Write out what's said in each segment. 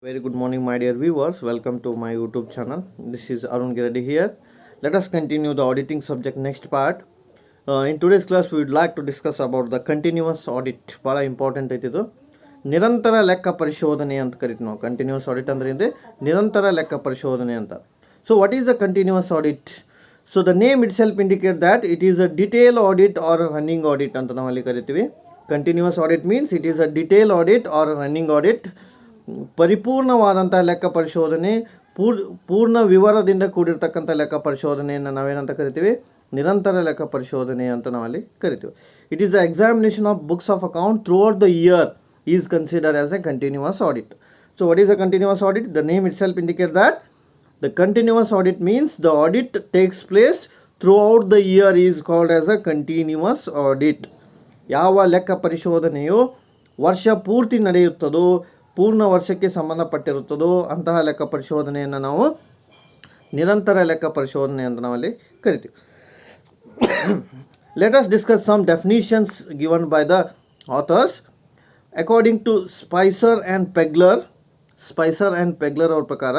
Very good morning, my dear viewers. Welcome to my YouTube channel. This is Arun Giradi here. Let us continue the auditing subject next part. In today's class, we would like to discuss about the continuous audit. ಭಾಳ important ಐತಿ ಇದು. ನಿರಂತರ ಲೆಕ್ಕ ಪರಿಶೋಧನೆ ಅಂತ ಕರಿತೀವಿ ನಾವು. Continuous audit ಅಂದ್ರೆ ಏನ್ರಿ ನಿರಂತರ ಲೆಕ್ಕ ಪರಿಶೋಧನೆ ಅಂತ. So what is a continuous audit? So the name itself indicate that it is a detail audit or a running audit ಅಂತ ನಾವು ಅಲ್ಲಿ ಕರಿತೀವಿ. Continuous audit means it is a detail audit or a running audit. ಪರಿಪೂರ್ಣವಾದಂಥ ಲೆಕ್ಕ ಪರಿಶೋಧನೆ ಪೂರ್ಣ ವಿವರದಿಂದ ಕೂಡಿರ್ತಕ್ಕಂಥ ಲೆಕ್ಕ ಪರಿಶೋಧನೆಯನ್ನು ನಾವೇನಂತ ಕರಿತೀವಿ ನಿರಂತರ ಲೆಕ್ಕ ಪರಿಶೋಧನೆ ಅಂತ ನಾವಲ್ಲಿ ಕರಿತೀವಿ. It is the examination of books of account throughout the year is considered as a continuous audit. So what is a continuous audit? The name itself indicate that the continuous audit means the audit takes place throughout the year is called as a continuous audit. ಯಾವ ಲೆಕ್ಕ ಪರಿಶೋಧನೆಯು ವರ್ಷ ಪೂರ್ತಿ ನಡೆಯುತ್ತದೋ ಪೂರ್ಣ ವರ್ಷಕ್ಕೆ ಸಂಬಂಧಪಟ್ಟಿರುತ್ತದೋ ಅಂತಹ ಲೆಕ್ಕ ಪರಿಶೋಧನೆಯನ್ನು ನಾವು ನಿರಂತರ ಲೆಕ್ಕ ಪರಿಶೋಧನೆ ಅಂತ ನಾವಲ್ಲಿ ಕರಿತೀವಿ. Let us discuss some definitions given by the authors. According to Spicer and Pegler ಅವ್ರ ಪ್ರಕಾರ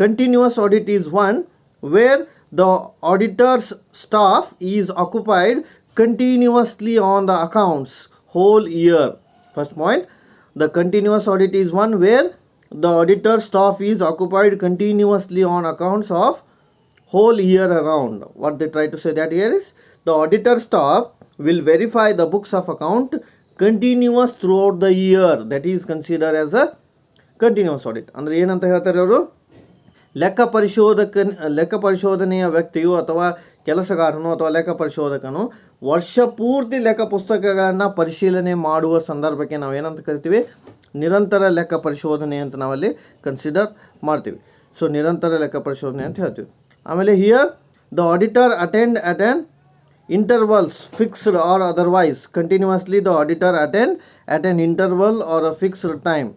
continuous audit is one where the auditor's staff is occupied continuously on the accounts whole year. First point, the continuous audit is one where the auditor staff is occupied continuously on accounts of whole year around. What they try to say that here is the auditor staff will verify the books of account continuous throughout the year. That is considered as a continuous audit. ಅಂದ್ರೆ ಏನಂತ ಹೇಳ್ತಾರೆ ಅವರು, ಲೆಕ್ಕ ಪರಿಶೋಧನೆಯ ವ್ಯಕ್ತಿಯು ಅಥವಾ ಕೆಲಸಗಾರನು ಅಥವಾ ಲೆಕ್ಕ ಪರಿಶೋಧಕನು ವರ್ಷ ಪೂರ್ತಿ ಲೆಕ್ಕ ಪುಸ್ತಕಗಳನ್ನು ಪರಿಶೀಲನೆ ಮಾಡುವ ಸಂದರ್ಭಕ್ಕೆ ನಾವೇನಂತ ಕರಿತೀವಿ ನಿರಂತರ ಲೆಕ್ಕ ಪರಿಶೋಧನೆ ಅಂತ ನಾವಲ್ಲಿ ಕನ್ಸಿಡರ್ ಮಾಡ್ತೀವಿ. ಸೊ ನಿರಂತರ ಲೆಕ್ಕ ಪರಿಶೋಧನೆ ಅಂತ ಹೇಳ್ತೀವಿ. ಆಮೇಲೆ here the auditor attend at an intervals fixed or otherwise continuously the auditor attend at an interval or a fixed time.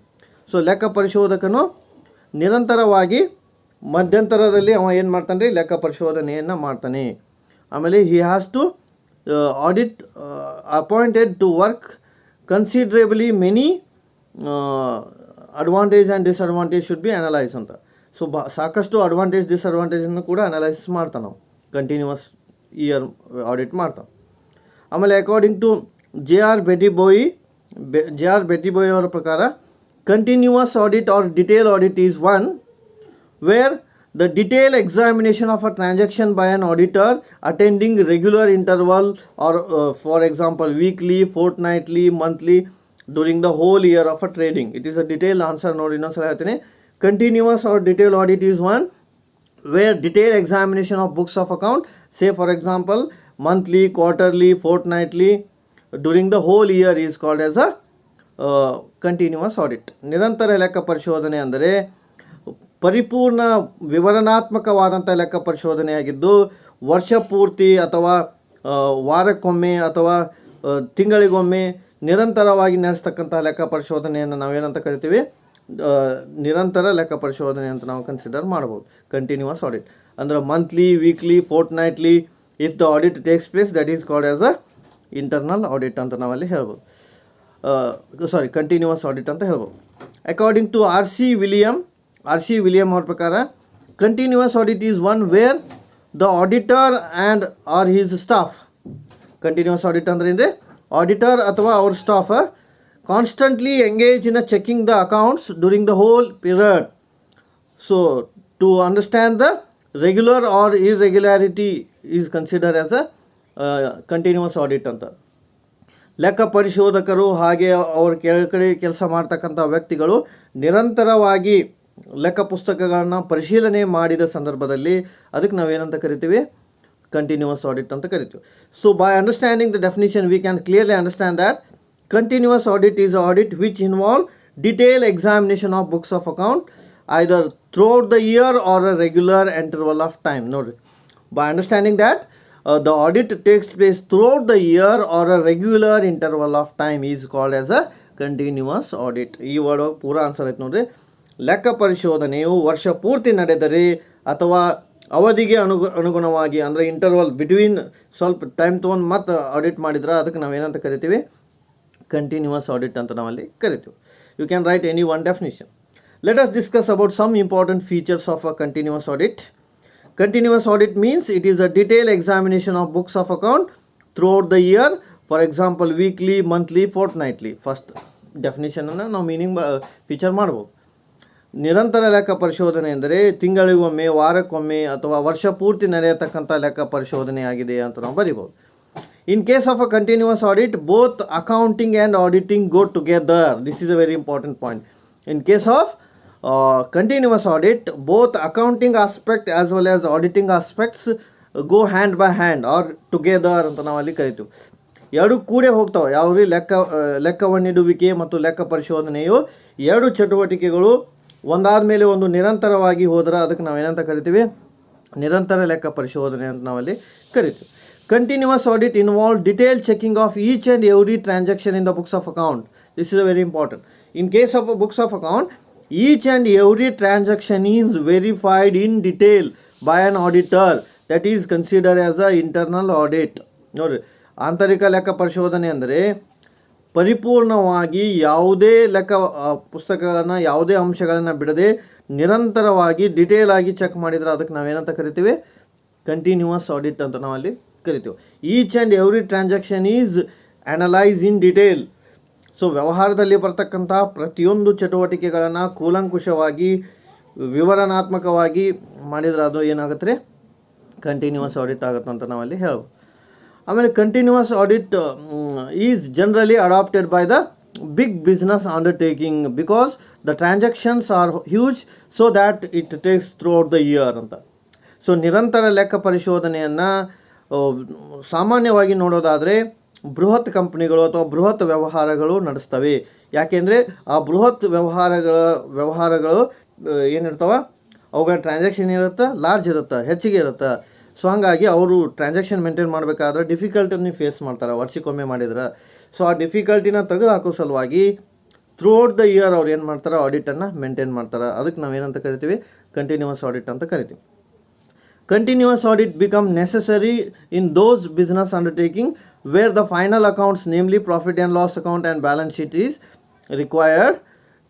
So ಲೆಕ್ಕ ಪರಿಶೋಧಕನು ನಿರಂತರವಾಗಿ ಮಧ್ಯಂತರದಲ್ಲಿ ಅವ ಏನು ಮಾಡ್ತಾನೆ ರೀ ಲೆಕ್ಕ ಪರಿಶೋಧನೆಯನ್ನು ಮಾಡ್ತಾನೆ. ಆಮೇಲೆ he has to audit appointed to work considerably many advantage and disadvantage should be analyse ಅಂತ. ಸೊ ಸಾಕಷ್ಟು ಅಡ್ವಾಂಟೇಜ್ ಡಿಸ್ಅಡ್ವಾಂಟೇಜನ್ನು ಕೂಡ ಅನಲೈಸಿಸ್ ಮಾಡ್ತಾನೆ ನಾವು ಕಂಟಿನ್ಯೂಸ್ ಇಯರ್ ಆಡಿಟ್ ಮಾಡ್ತಾನೆ. ಆಮೇಲೆ according to J R Batliboi ಅವರ ಪ್ರಕಾರ continuous audit or detail audit is one where the detailed examination of a transaction by an auditor attending regular interval or for example weekly, fortnightly, monthly during the whole year of a trading. It is a detailed answer. ನೋಡಿ ಇನ್ನೊಂದ್ಸಲ ಹೇಳ್ತೀನಿ. Continuous or detailed audit is one where detailed examination of books of account, say for example monthly, quarterly, fortnightly during the whole year is called as a continuous audit. ನಿರಂತರ ಲೆಕ್ಕ ಪರಿಶೋಧನೆ ಅಂದರೆ ಪರಿಪೂರ್ಣ ವಿವರಣಾತ್ಮಕವಾದಂಥ ಲೆಕ್ಕ ಪರಿಶೋಧನೆಯಾಗಿದ್ದು ವರ್ಷ ಪೂರ್ತಿ ಅಥವಾ ವಾರಕ್ಕೊಮ್ಮೆ ಅಥವಾ ತಿಂಗಳಿಗೊಮ್ಮೆ ನಿರಂತರವಾಗಿ ನಡೆಸ್ತಕ್ಕಂಥ ಲೆಕ್ಕ ಪರಿಶೋಧನೆಯನ್ನು ನಾವೇನಂತ ಕರಿತೀವಿ ನಿರಂತರ ಲೆಕ್ಕ ಪರಿಶೋಧನೆ ಅಂತ ನಾವು ಕನ್ಸಿಡರ್ ಮಾಡ್ಬೋದು. ಕಂಟಿನ್ಯೂಸ್ ಆಡಿಟ್ ಅಂದರೆ monthly, weekly, fortnightly if the audit takes place that is called as a internal audit ಅಂತ ನಾವಲ್ಲಿ ಹೇಳ್ಬೋದು. ಕಂಟಿನ್ಯೂಸ್ ಆಡಿಟ್ ಅಂತ ಹೇಳ್ಬೋದು. According to R C William ಅವ್ರ ಪ್ರಕಾರ continuous audit is one where the auditor and or his staff. Continuous audit ಅಂದ್ರೆ ಏನ್ರಿ auditor ಅಥವಾ ಅವ್ರ staff constantly engage in a checking the accounts during the whole period. So to understand the regular or irregularity is consider as a continuous audit ಅಂತ. ಲೆಕ್ಕ ಪರಿಶೋಧಕರು ಹಾಗೆ ಅವ್ರ ಕೆಳಗಡೆ ಕೆಲಸ ಮಾಡ್ತಕ್ಕಂಥ ವ್ಯಕ್ತಿಗಳು ನಿರಂತರವಾಗಿ ಲೆಕ್ಕ ಪುಸ್ತಕಗಳನ್ನು ಪರಿಶೀಲನೆ ಮಾಡಿದ ಸಂದರ್ಭದಲ್ಲಿ ಅದಕ್ಕೆ ನಾವೇನಂತ ಕರಿತೀವಿ ಕಂಟಿನ್ಯೂಸ್ ಆಡಿಟ್ ಅಂತ ಕರಿತೀವಿ. So by understanding the definition we can clearly understand that continuous audit is audit which involve detail examination of books of account either throughout the year or a regular interval of time. ನೋಡಿರಿ, by understanding that the audit takes place throughout the year or a regular interval of time is called as a continuous audit. ಈ word ಪೂರ answer ಆಯ್ತು ನೋಡ್ರಿ. ಲೆಕ್ಕ ಪರಿಶೋಧನೆಯು ವರ್ಷ ಪೂರ್ತಿ ನಡೆದರೆ ಅಥವಾ ಅವಧಿಗೆ ಅನುಗುಣವಾಗಿ ಅಂದರೆ ಇಂಟರ್ವಲ್ ಬಿಟ್ವೀನ್ ಸ್ವಲ್ಪ ಟೈಮ್ ತೊಗೊಂಡು ಮತ್ತೆ ಆಡಿಟ್ ಮಾಡಿದ್ರೆ ಅದಕ್ಕೆ ನಾವೇನಂತ ಕರಿತೀವಿ ಕಂಟಿನ್ಯೂಸ್ ಆಡಿಟ್ ಅಂತ ನಾವಲ್ಲಿ ಕರಿತೀವಿ. You can write any one definition. Let us discuss about some important features of a continuous audit. Continuous audit means it is a detailed examination of books of account throughout the year. For example, weekly, monthly, fortnightly. First definition ಅನ್ನು ನಾವು meaning feature ಮಾಡ್ಬೋದು. ನಿರಂತರ ಲೆಕ್ಕ ಪರಿಶೋಧನೆ ಎಂದರೆ ತಿಂಗಳಿಗೊಮ್ಮೆ, ವಾರಕ್ಕೊಮ್ಮೆ ಅಥವಾ ವರ್ಷ ಪೂರ್ತಿ ನಡೆಯತಕ್ಕಂಥ ಲೆಕ್ಕ ಪರಿಶೋಧನೆ ಆಗಿದೆ ಅಂತ ನಾವು ಬರಿಬೋದು. In case of a continuous audit, both accounting and auditing go together. This is a very important point. In case of continuous audit, both accounting aspect as well as auditing aspects go hand by hand or together ಅಂತ ನಾವು ಅಲ್ಲಿ ಕರಿತೀವಿ. ಎರಡು ಕೂಡೆ ಹೋಗ್ತಾವೆ. ಯಾವುದೇ ಲೆಕ್ಕವನ್ನಿಡುವಿಕೆ ಮತ್ತು ಲೆಕ್ಕ ಪರಿಶೋಧನೆಯು ಎರಡು ಚಟುವಟಿಕೆಗಳು ಒಂದಾದ ಮೇಲೆ ಒಂದು ನಿರಂತರವಾಗಿ ಹೋದ್ರೆ ಅದಕ್ಕೆ ನಾವೇನಂತ ಕರಿತೀವಿ, ನಿರಂತರ ಲೆಕ್ಕ ಪರಿಶೋಧನೆ ಅಂತ ನಾವಲ್ಲಿ ಕರಿತೀವಿ. Continuous audit involves detailed checking of each and every transaction in the books of account. This is very important. In case of a books of account, each and every transaction is verified in detail by an auditor. That is considered as a internal audit. ನೋಡಿ, ಆಂತರಿಕ ಲೆಕ್ಕ ಪರಿಶೋಧನೆ ಅಂದರೆ ಪರಿಪೂರ್ಣವಾಗಿ ಯಾವುದೇ ಲೆಕ್ಕ ಪುಸ್ತಕಗಳನ್ನು, ಯಾವುದೇ ಅಂಶಗಳನ್ನು ಬಿಡದೆ ನಿರಂತರವಾಗಿ ಡಿಟೇಲ್ ಆಗಿ ಚೆಕ್ ಮಾಡಿದರೆ ಅದಕ್ಕೆ ನಾವೇನಂತ ಕರಿತೀವಿ, ಕಂಟಿನ್ಯೂಯಸ್ ಆಡಿಟ್ ಅಂತ ನಾವಲ್ಲಿ ಕರಿತೀವಿ. Each and every transaction is analyse in detail. So ವ್ಯವಹಾರದಲ್ಲಿ ಬರ್ತಕ್ಕಂಥ ಪ್ರತಿಯೊಂದು ಚಟುವಟಿಕೆಗಳನ್ನು ಕೂಲಂಕುಷವಾಗಿ ವಿವರಣಾತ್ಮಕವಾಗಿ ಮಾಡಿದರೆ ಅದು ಏನಾಗುತ್ತೆ ರೀ, ಕಂಟಿನ್ಯೂಯಸ್ ಆಡಿಟ್ ಆಗುತ್ತೆ ಅಂತ ನಾವಲ್ಲಿ ಹೇಳ್ಬೋದು. ಆಮೇಲೆ continuous audit is generally adopted by the big business undertaking because the transactions are huge so that it takes throughout the year ಅಂತ. ಸೊ ನಿರಂತರ ಲೆಕ್ಕ ಪರಿಶೋಧನೆಯನ್ನು ಸಾಮಾನ್ಯವಾಗಿ ನೋಡೋದಾದರೆ ಬೃಹತ್ ಕಂಪ್ನಿಗಳು ಅಥವಾ ಬೃಹತ್ ವ್ಯವಹಾರಗಳು ನಡೆಸ್ತವೆ. ಯಾಕೆಂದರೆ ಆ ಬೃಹತ್ ವ್ಯವಹಾರಗಳು ಏನಿರ್ತಾವೆ, ಅವುಗಳ ಟ್ರಾನ್ಸಾಕ್ಷನ್ ಇರುತ್ತೆ, ಲಾರ್ಜ್ ಇರುತ್ತೆ, ಹೆಚ್ಚಿಗೆ ಇರುತ್ತೆ. ಸೊ ಹಾಗಾಗಿ ಅವರು ಟ್ರಾನ್ಸಾಕ್ಷನ್ ಮೇಂಟೈನ್ ಮಾಡಬೇಕಾದ್ರೆ ಡಿಫಿಕಲ್ಟಿನ ಫೇಸ್ ಮಾಡ್ತಾರೆ ವರ್ಷಕ್ಕೊಮ್ಮೆ ಮಾಡಿದ್ರೆ. ಸೊ ಆ ಡಿಫಿಕಲ್ಟಿನ ತೆಗೆದು ಹಾಕೋ ಸಲುವಾಗಿ ಥ್ರೂ ಔಟ್ ದ ಇಯರ್ ಅವ್ರು ಏನು ಮಾಡ್ತಾರೆ, ಆಡಿಟನ್ನು ಮೇಂಟೈನ್ ಮಾಡ್ತಾರೆ. ಅದಕ್ಕೆ ನಾವೇನಂತ ಕರಿತೀವಿ, ಕಂಟಿನ್ಯೂಯಸ್ ಆಡಿಟ್ ಅಂತ ಕರಿತೀವಿ. Continuous audit become necessary in those business undertaking where the final accounts, namely profit and loss account and balance sheet, is required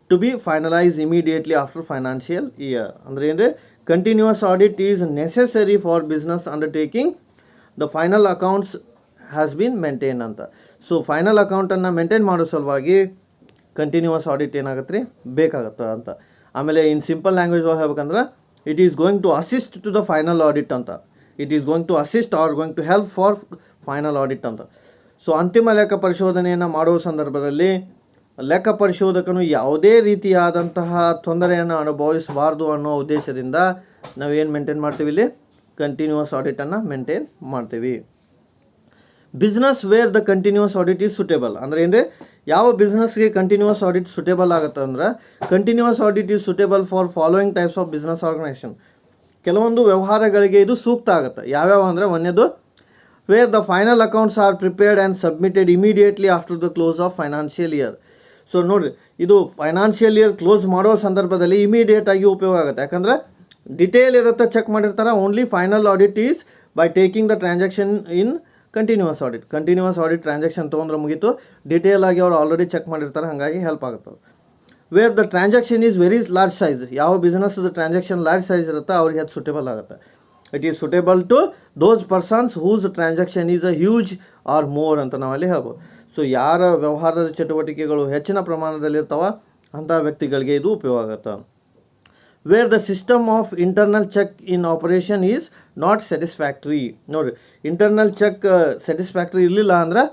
to be finalized immediately after financial year. ಅಂದರೆ ಅಂದರೆ continuous audit is necessary for business undertaking. The final accounts has been maintained ಅಂತ. So final ಅಕೌಂಟನ್ನು maintain ಮಾಡೋ ಸಲುವಾಗಿ continuous audit ಏನಾಗುತ್ತೆ ರೀ, ಬೇಕಾಗತ್ತೆ ಅಂತ. ಆಮೇಲೆ ಇನ್ ಸಿಂಪಲ್ ಲ್ಯಾಂಗ್ವೇಜ್ ಹೇಳ್ಬೇಕಂದ್ರೆ it is going to assist to the final audit ಅಂತ. It is going to assist or going to help for final audit ಅಂತ. ಸೊ ಅಂತಿಮ ಲೆಕ್ಕ ಪರಿಶೋಧನೆಯನ್ನು ಮಾಡುವ ಸಂದರ್ಭದಲ್ಲಿ ಲೆಕ್ಕ ಪರಿಶೋಧಕನು ಯಾವುದೇ ರೀತಿಯಾದಂತಹ ತೊಂದರೆಯನ್ನು ಅನುಭವಿಸಬಾರ್ದು ಅನ್ನೋ ಉದ್ದೇಶದಿಂದ ನಾವೇನು ಮೇಂಟೈನ್ ಮಾಡ್ತೀವಿ, ಇಲ್ಲಿ ಕಂಟಿನ್ಯೂಯಸ್ ಆಡಿಟನ್ನು ಮೇಂಟೈನ್ ಮಾಡ್ತೀವಿ. Business where the continuous audit is suitable ಅಂದರೆ ಅಂದರೆ ಯಾವ ಬಿಸ್ನೆಸ್ಗೆ ಕಂಟಿನ್ಯೂಯಸ್ ಆಡಿಟ್ ಸುಟೇಬಲ್ ಆಗುತ್ತೆ ಅಂದ್ರೆ continuous audit is suitable for following types of business organisation. ಕೆಲವೊಂದು ವ್ಯವಹಾರಗಳಿಗೆ ಇದು ಸೂಕ್ತ ಆಗುತ್ತೆ. ಯಾವ್ಯಾವ ಅಂದರೆ ಒಂದೇದು where the final accounts are prepared and submitted immediately after the close of financial year. So ನೋಡಿರಿ, ಇದು ಫೈನಾನ್ಷಿಯಲ್ ಇಯರ್ ಕ್ಲೋಸ್ ಮಾಡೋ ಸಂದರ್ಭದಲ್ಲಿ ಇಮಿಡಿಯೇಟಾಗಿ ಉಪಯೋಗ ಆಗುತ್ತೆ. ಯಾಕಂದರೆ ಡಿಟೇಲ್ ಇರುತ್ತೆ, ಚೆಕ್ ಮಾಡಿರ್ತಾರೆ. Only final audit is by taking the transaction in continuous audit. Continuous audit transaction ತೊಗೊಂಡ್ರೆ ಮುಗೀತು, ಡಿಟೇಲ್ ಆಗಿ ಅವ್ರು ಆಲ್ರೆಡಿ ಚೆಕ್ ಮಾಡಿರ್ತಾರೆ, ಹಾಗಾಗಿ ಹೆಲ್ಪ್ ಆಗುತ್ತೆ. Where the transaction is very large size, ಯಾವ ಬಿಸ್ನೆಸ್ದು ಟ್ರಾನ್ಸಾಕ್ಷನ್ ಲಾರ್ಜ್ ಸೈಜ್ ಇರುತ್ತೆ ಅವ್ರಿಗೆ ಅದು ಸುಟೇಬಲ್ ಆಗುತ್ತೆ. It is suitable to those persons whose transaction is a huge or more ಅಂತ ನಾವಲ್ಲಿ ಹೇಳ್ಬೋದು. ಸೊ ಯಾರ ವ್ಯವಹಾರದ ಚಟುವಟಿಕೆಗಳು ಹೆಚ್ಚಿನ ಪ್ರಮಾಣದಲ್ಲಿರ್ತಾವ ಅಂಥ ವ್ಯಕ್ತಿಗಳಿಗೆ ಇದು ಉಪಯೋಗ ಆಗುತ್ತೆ. Where the system of internal check in operation is not satisfactory. ನೋಡಿರಿ, ಇಂಟರ್ನಲ್ ಚೆಕ್ ಸ್ಯಾಟಿಸ್ಫ್ಯಾಕ್ಟ್ರಿ ಇರಲಿಲ್ಲ ಅಂದ್ರೆ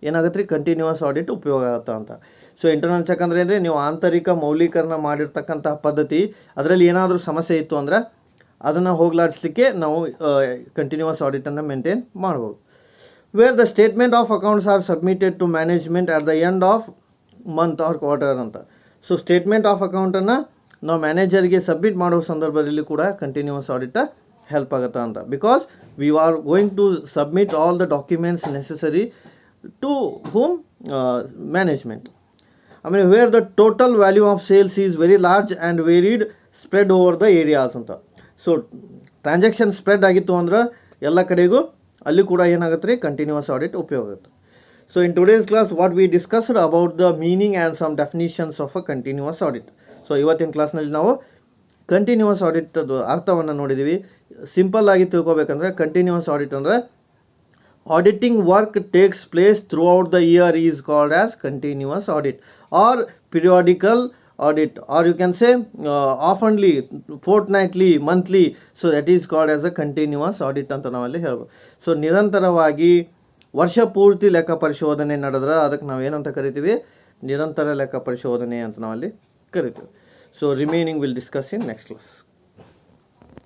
ಏನಾಗುತ್ತೆ ರೀ, ಕಂಟಿನ್ಯೂಯಸ್ ಆಡಿಟ್ ಉಪಯೋಗ ಆಗುತ್ತೆ ಅಂತ. ಸೊ ಇಂಟರ್ನಲ್ ಚೆಕ್ ಅಂದರೆ ಅಂದರೆ ನೀವು ಆಂತರಿಕ ಮೌಲ್ಯೀಕರಣ ಮಾಡಿರ್ತಕ್ಕಂಥ ಪದ್ಧತಿ ಅದರಲ್ಲಿ ಏನಾದರೂ ಸಮಸ್ಯೆ ಇತ್ತು ಅಂದರೆ ಅದನ್ನು ಹೋಗಲಾಡಿಸ್ಲಿಕ್ಕೆ ನಾವು ಕಂಟಿನ್ಯೂಯಸ್ ಆಡಿಟನ್ನು ಮೇಂಟೈನ್ ಮಾಡ್ಬೋದು. Where the statement of accounts are submitted to management at the end of month or quarter ಅಂತ. ಸೊ ಸ್ಟೇಟ್ಮೆಂಟ್ ಆಫ್ ಅಕೌಂಟನ್ನು ನಾವು ಮ್ಯಾನೇಜರ್ಗೆ ಸಬ್ಮಿಟ್ ಮಾಡೋ ಸಂದರ್ಭದಲ್ಲಿ ಕೂಡ ಕಂಟಿನ್ಯೂಯಸ್ ಆಡಿಟ್ ಹೆಲ್ಪ್ ಆಗುತ್ತೆ ಅಂತ. Because we are going to submit all the documents necessary to whom management. ಆಮೇಲೆ where the total value of sales is very large and varied spread over the areas ಅಂತ. So transaction spread ಆಗಿತ್ತು ಅಂದ್ರೆ ಎಲ್ಲ ಕಡೆಗೂ ಅಲ್ಲಿ ಕೂಡ ಏನಾಗುತ್ತೆ ರೀ, ಕಂಟಿನ್ಯೂಯಸ್ ಆಡಿಟ್ ಉಪಯೋಗ ಆಗುತ್ತೆ. So in today's class what we discussed about the meaning and some definitions of a continuous audit. So ಇವತ್ತಿನ ಕ್ಲಾಸ್ನಲ್ಲಿ ನಾವು ಕಂಟಿನ್ಯೂಸ್ ಆಡಿಟ್ ಅರ್ಥವನ್ನು ನೋಡಿದ್ದೀವಿ. ಸಿಂಪಲ್ ಆಗಿ ತಿಳ್ಕೊಬೇಕಂದ್ರೆ ಕಂಟಿನ್ಯೂಸ್ ಆಡಿಟ್ ಅಂದರೆ auditing work takes place throughout the year is called as continuous audit or periodical audit, or you can say oftenly, fortnightly, monthly. So that is called as a continuous audit ಅಂತ ನಾವಲ್ಲಿ ಹೇಳ್ಬೋದು. So ನಿರಂತರವಾಗಿ ವರ್ಷ ಪೂರ್ತಿ ಲೆಕ್ಕ ಪರಿಶೋಧನೆ ನಡೆದ್ರೆ ಅದಕ್ಕೆ ನಾವು ಏನಂತ ಕರಿತೀವಿ, ನಿರಂತರ ಲೆಕ್ಕ ಪರಿಶೋಧನೆ ಅಂತ ನಾವಲ್ಲಿ ಕರಿತೀವಿ. So remaining will discuss in next class.